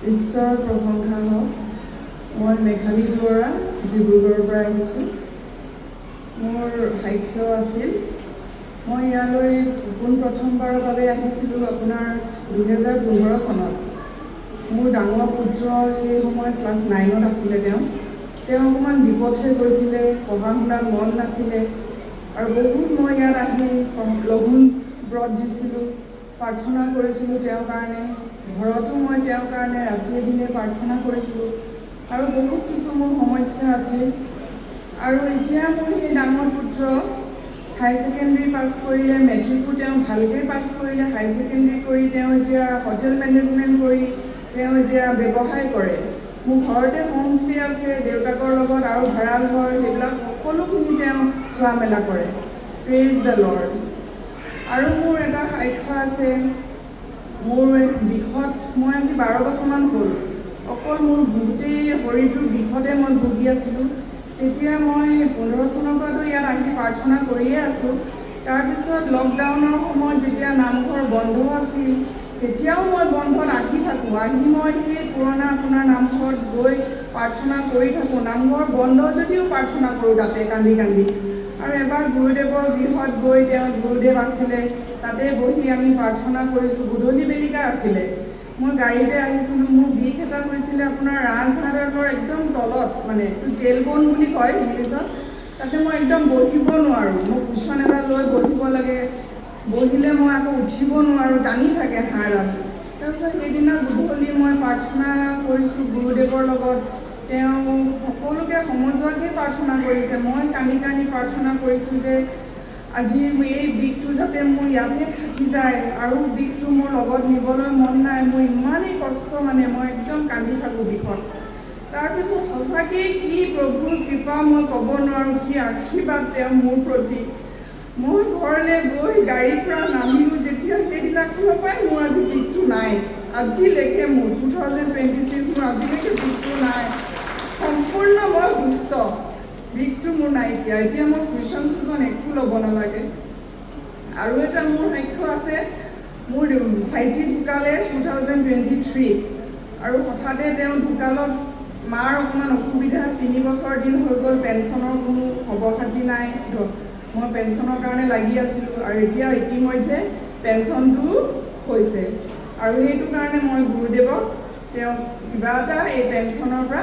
ঈশ্বৰৰ প্ৰশংসা হওক। মই মেঘালী বৰা ডিব্ৰুগড়ৰ পৰা আহিছোঁ। মোৰ ভাগ্য আছিল, মই ইয়ালৈ পোনপ্ৰথমবাৰৰ বাবে আহিছিলোঁ আপোনাৰ 2015 চনত। মোৰ ডাঙৰ পুত্ৰ সেই সময়ত ক্লাছ 9ত আছিলে। তেওঁ অকণমান বিপথ হৈ গৈছিলে, পঢ়া শুনাত মন নাছিলে আৰু বহুত মই ইয়াত আহি লঘোণ ব্ৰত দিছিলোঁ, প্ৰাৰ্থনা কৰিছিলোঁ তেওঁৰ কাৰণে। ঘৰতো মই তেওঁৰ কাৰণে ৰাতিয়ে দিনে প্ৰাৰ্থনা কৰিছিলোঁ আৰু বহুত কিছু মোৰ সমস্যা আছিল। আৰু এতিয়া মোৰ সেই ডাঙৰ পুত্ৰ হাই ছেকেণ্ডেৰী পাছ কৰিলে, মেট্ৰিকো তেওঁ ভালকৈ পাছ কৰিলে। হাই ছেকেণ্ডেৰী কৰি তেওঁ এতিয়া হোটেল মেনেজমেণ্ট কৰি তেওঁ এতিয়া ব্যৱসায় কৰে। মোৰ ঘৰতে হোমষ্টে আছে, দেউতাকৰ লগত আৰু ভাড়াল ঘৰ, সেইবিলাক সকলোখিনি তেওঁ চোৱা মেলা কৰে। Praise the lord. আৰু মোৰ এটা সাক্ষ্য আছে, মোৰ বিষত মই আজি 12 বছৰমান হ'ল, অকল মোৰ গোটেই শৰীৰটোৰ বিষতে মই ভুগি আছিলোঁ। তেতিয়া মই 15 চনৰ পৰাতো ইয়াত আহি প্ৰাৰ্থনা কৰিয়ে আছোঁ। তাৰপিছত লকডাউনৰ সময়ত যেতিয়া নামঘৰ বন্ধ আছিল, তেতিয়াও মই বন্ধত আহি থাকোঁ। আহি মই সেই পুৰণা আপোনাৰ নামঘৰত গৈ প্ৰাৰ্থনা কৰি থাকোঁ। নামঘৰ বন্ধ যদিও প্ৰাৰ্থনা কৰোঁ তাতে কান্দি কান্দি। আৰু এবাৰ গুৰুদেৱৰ গৃহত গৈ, তেওঁ গুৰুদেৱ আছিলে, তাতে বহি আমি প্ৰাৰ্থনা কৰিছোঁ। গধূলি বেলিকা আছিলে, মই গাড়ীতে আহিছিলোঁ। মোৰ বিষ এটা হৈছিলে আপোনাৰ ৰাজহাড়ৰ একদম তলত, মানে টেলবন বুলি কয় ইংলিছত। তাতে মই একদম বহিব নোৱাৰোঁ, মোক কুশ্যন এটা লৈ বহিব লাগে। বহিলে মই আকৌ উঠিব নোৱাৰোঁ, টানি থাকে হাড়ডাল। তাৰপিছত সেইদিনা গধূলি মই প্ৰাৰ্থনা কৰিছোঁ গুৰুদেৱৰ লগত। তেওঁ সকলোকে সমজুৱাকৈ প্ৰাৰ্থনা কৰিছে। মই কান্দি কান্দি প্ৰাৰ্থনা কৰিছোঁ যে আজি এই বিষটো যাতে মোৰ ইয়াতে থাকি যায় আৰু বিষটো মোৰ লগত নিবলৈ মন নাই। মোৰ ইমানেই কষ্ট, মানে মই একদম কান্দি থাকোঁ বিষত। তাৰপিছত সঁচাকেই কি প্ৰভুৰ কৃপা মই ক'ব নোৱাৰোঁ, কি আশীৰ্বাদ তেওঁ মোৰ প্ৰতি। মই ঘৰলৈ গৈ গাড়ীৰ পৰা নামিলোঁ যেতিয়া, সেইদিনাখনৰ পৰাই মোৰ আজি বিষটো নাই। আজিলৈকে মোৰ 2026 মোৰ আজিলৈকে বিষটো নাই। সম্পূৰ্ণ মই সুস্থ, বিষটো মোৰ নাইকিয়া। এতিয়া মই কুশ্যন চুশ্যন একো ল'ব নালাগে। আৰু এটা মোৰ সাক্ষ্য আছে, মোৰ ভাইটি ঢুকালে 2023 আৰু হঠাতে তেওঁ ঢুকালত মাৰ অকণমান অসুবিধা। 3 বছৰ দিন হৈ গ'ল, পেঞ্চনৰ কোনো খবৰ খাতি নাই। মই পেঞ্চনৰ কাৰণে লাগি আছিলোঁ আৰু এতিয়া ইতিমধ্যে পেঞ্চনটো হৈছে। আৰু সেইটো কাৰণে মই গুৰুদেৱক তেওঁ কিবা এটা এই পেঞ্চনৰ পৰা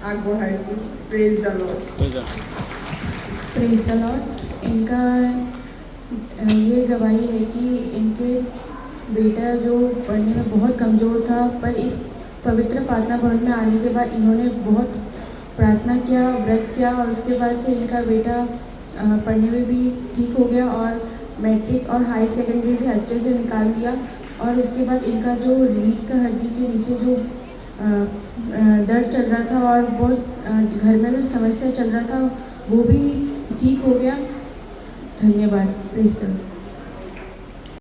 আগবঢ়াইছোঁ। Praise the lord. Praise the Lord. इनका ये गवाही है कि इनके बेटा जो पढ़ने में बहुत कमज़ोर था, पर इस पवित्र प्रार्थना भवन में आने के बाद इन्होंने बहुत प्रार्थना किया, व्रत किया और उसके बाद से इनका बेटा पढ़ने में भी ठीक हो गया और मैट्रिक और हाई सेकेंडरी भी अच्छे से निकाल दिया। और उसके बाद इनका जो रीढ़ का हड्डी के नीचे जो दर्द चल रहा था और बहुत घर में भी समस्या चल रहा था, वो भी ठीक हो गया। धन्यवाद। Praise the Lord.